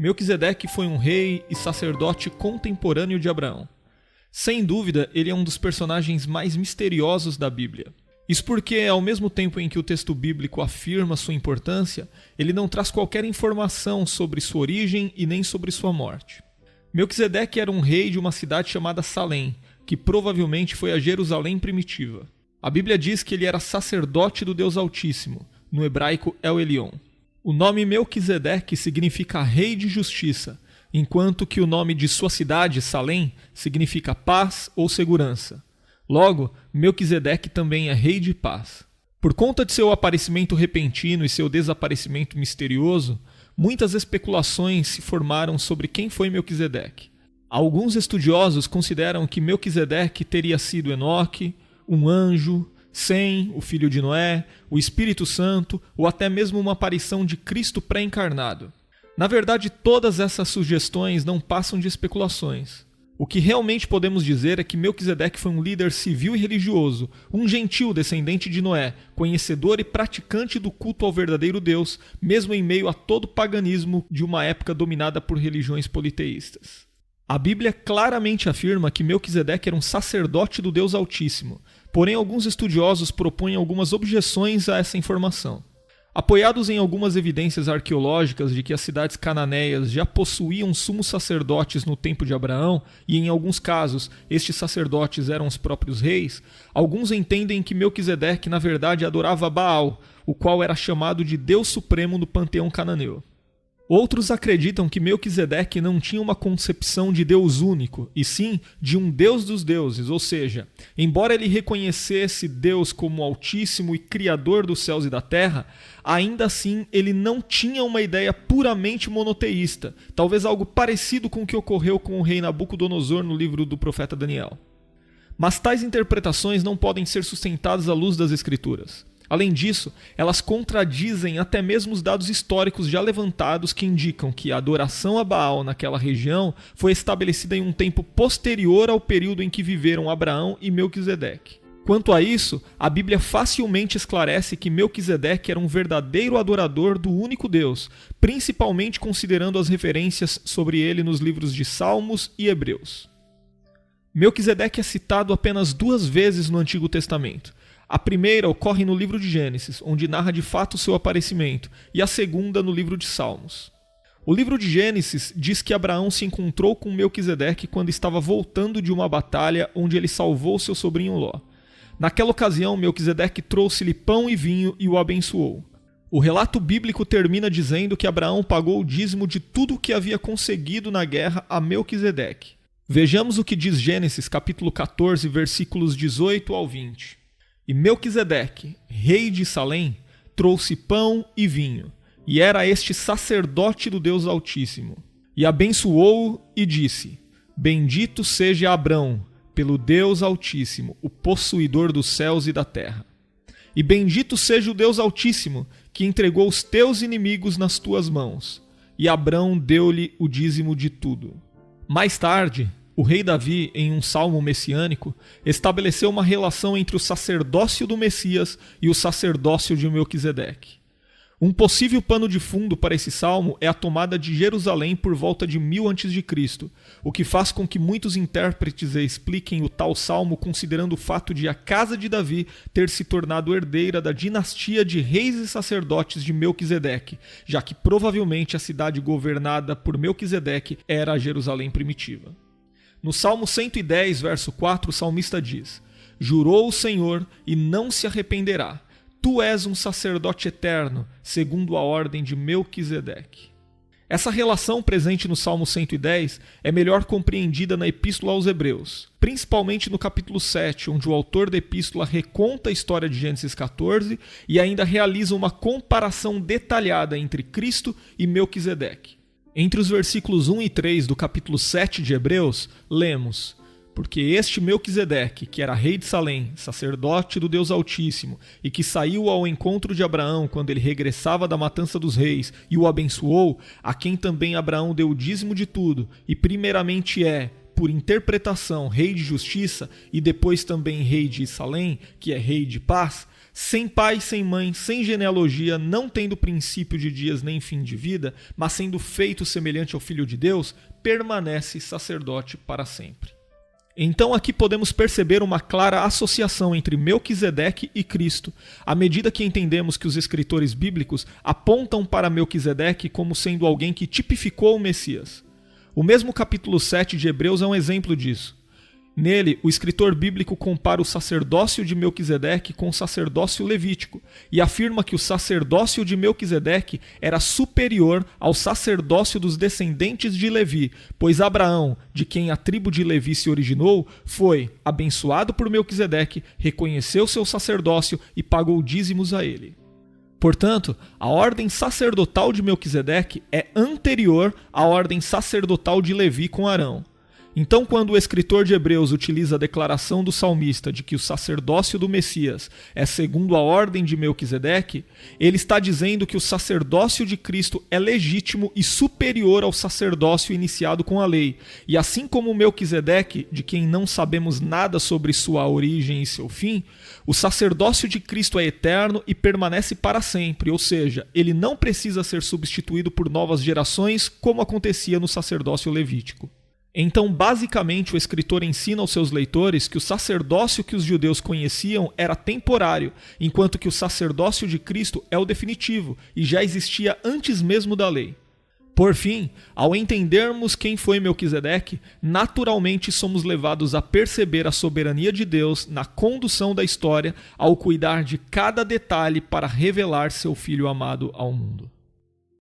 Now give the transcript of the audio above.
Melquisedeque foi um rei e sacerdote contemporâneo de Abraão. Sem dúvida, ele é um dos personagens mais misteriosos da Bíblia. Isso porque, ao mesmo tempo em que o texto bíblico afirma sua importância, ele não traz qualquer informação sobre sua origem e nem sobre sua morte. Melquisedeque era um rei de uma cidade chamada Salém, que provavelmente foi a Jerusalém primitiva. A Bíblia diz que ele era sacerdote do Deus Altíssimo, no hebraico El Elyon. O nome Melquisedeque significa rei de justiça, enquanto que o nome de sua cidade, Salém, significa paz ou segurança. Logo, Melquisedeque também é rei de paz. Por conta de seu aparecimento repentino e seu desaparecimento misterioso, muitas especulações se formaram sobre quem foi Melquisedeque. Alguns estudiosos consideram que Melquisedeque teria sido Enoque, um anjo, Sem, o filho de Noé, o Espírito Santo ou até mesmo uma aparição de Cristo pré-encarnado. Na verdade, todas essas sugestões não passam de especulações. O que realmente podemos dizer é que Melquisedeque foi um líder civil e religioso, um gentil descendente de Noé, conhecedor e praticante do culto ao verdadeiro Deus, mesmo em meio a todo o paganismo de uma época dominada por religiões politeístas. A Bíblia claramente afirma que Melquisedeque era um sacerdote do Deus Altíssimo, porém alguns estudiosos propõem algumas objeções a essa informação. Apoiados em algumas evidências arqueológicas de que as cidades cananeias já possuíam sumos sacerdotes no tempo de Abraão, e em alguns casos estes sacerdotes eram os próprios reis, alguns entendem que Melquisedeque na verdade adorava Baal, o qual era chamado de Deus Supremo no panteão cananeu. Outros acreditam que Melquisedeque não tinha uma concepção de Deus único, e sim de um Deus dos deuses, ou seja, embora ele reconhecesse Deus como Altíssimo e Criador dos céus e da terra, ainda assim ele não tinha uma ideia puramente monoteísta, talvez algo parecido com o que ocorreu com o rei Nabucodonosor no livro do profeta Daniel. Mas tais interpretações não podem ser sustentadas à luz das Escrituras. Além disso, elas contradizem até mesmo os dados históricos já levantados que indicam que a adoração a Baal naquela região foi estabelecida em um tempo posterior ao período em que viveram Abraão e Melquisedeque. Quanto a isso, a Bíblia facilmente esclarece que Melquisedeque era um verdadeiro adorador do único Deus, principalmente considerando as referências sobre ele nos livros de Salmos e Hebreus. Melquisedeque é citado apenas 2 vezes no Antigo Testamento. A primeira ocorre no livro de Gênesis, onde narra de fato o seu aparecimento, e a segunda no livro de Salmos. O livro de Gênesis diz que Abraão se encontrou com Melquisedeque quando estava voltando de uma batalha onde ele salvou seu sobrinho Ló. Naquela ocasião, Melquisedeque trouxe-lhe pão e vinho e o abençoou. O relato bíblico termina dizendo que Abraão pagou o dízimo de tudo o que havia conseguido na guerra a Melquisedeque. Vejamos o que diz Gênesis capítulo 14, versículos 18 ao 20. E Melquisedeque, rei de Salém, trouxe pão e vinho, e era este sacerdote do Deus Altíssimo. E abençoou-o e disse: Bendito seja Abrão, pelo Deus Altíssimo, o possuidor dos céus e da terra. E bendito seja o Deus Altíssimo, que entregou os teus inimigos nas tuas mãos. E Abrão deu-lhe o dízimo de tudo. Mais tarde, o rei Davi, em um salmo messiânico, estabeleceu uma relação entre o sacerdócio do Messias e o sacerdócio de Melquisedeque. Um possível pano de fundo para esse salmo é a tomada de Jerusalém por volta de 1000 a.C., o que faz com que muitos intérpretes expliquem o tal salmo considerando o fato de a casa de Davi ter se tornado herdeira da dinastia de reis e sacerdotes de Melquisedeque, já que provavelmente a cidade governada por Melquisedeque era a Jerusalém primitiva. No Salmo 110, verso 4, o salmista diz: Jurou o Senhor e não se arrependerá. Tu és um sacerdote eterno, segundo a ordem de Melquisedeque. Essa relação presente no Salmo 110 é melhor compreendida na Epístola aos Hebreus, principalmente no capítulo 7, onde o autor da Epístola reconta a história de Gênesis 14 e ainda realiza uma comparação detalhada entre Cristo e Melquisedeque. Entre os versículos 1 e 3 do capítulo 7 de Hebreus, lemos: Porque este Melquisedeque, que era rei de Salém, sacerdote do Deus Altíssimo, e que saiu ao encontro de Abraão quando ele regressava da matança dos reis, e o abençoou, a quem também Abraão deu o dízimo de tudo, e primeiramente por interpretação, rei de justiça e depois também rei de Salém, que é rei de paz, sem pai, sem mãe, sem genealogia, não tendo princípio de dias nem fim de vida, mas sendo feito semelhante ao Filho de Deus, permanece sacerdote para sempre. Então aqui podemos perceber uma clara associação entre Melquisedeque e Cristo, à medida que entendemos que os escritores bíblicos apontam para Melquisedeque como sendo alguém que tipificou o Messias. O mesmo capítulo 7 de Hebreus é um exemplo disso. Nele, o escritor bíblico compara o sacerdócio de Melquisedeque com o sacerdócio levítico e afirma que o sacerdócio de Melquisedeque era superior ao sacerdócio dos descendentes de Levi, pois Abraão, de quem a tribo de Levi se originou, foi abençoado por Melquisedeque, reconheceu seu sacerdócio e pagou dízimos a ele. Portanto, a ordem sacerdotal de Melquisedeque é anterior à ordem sacerdotal de Levi com Arão. Então, quando o escritor de Hebreus utiliza a declaração do salmista de que o sacerdócio do Messias é segundo a ordem de Melquisedeque, ele está dizendo que o sacerdócio de Cristo é legítimo e superior ao sacerdócio iniciado com a lei. E assim como Melquisedeque, de quem não sabemos nada sobre sua origem e seu fim, o sacerdócio de Cristo é eterno e permanece para sempre, ou seja, ele não precisa ser substituído por novas gerações, como acontecia no sacerdócio levítico. Então, basicamente, o escritor ensina aos seus leitores que o sacerdócio que os judeus conheciam era temporário, enquanto que o sacerdócio de Cristo é o definitivo e já existia antes mesmo da lei. Por fim, ao entendermos quem foi Melquisedeque, naturalmente somos levados a perceber a soberania de Deus na condução da história ao cuidar de cada detalhe para revelar seu Filho amado ao mundo.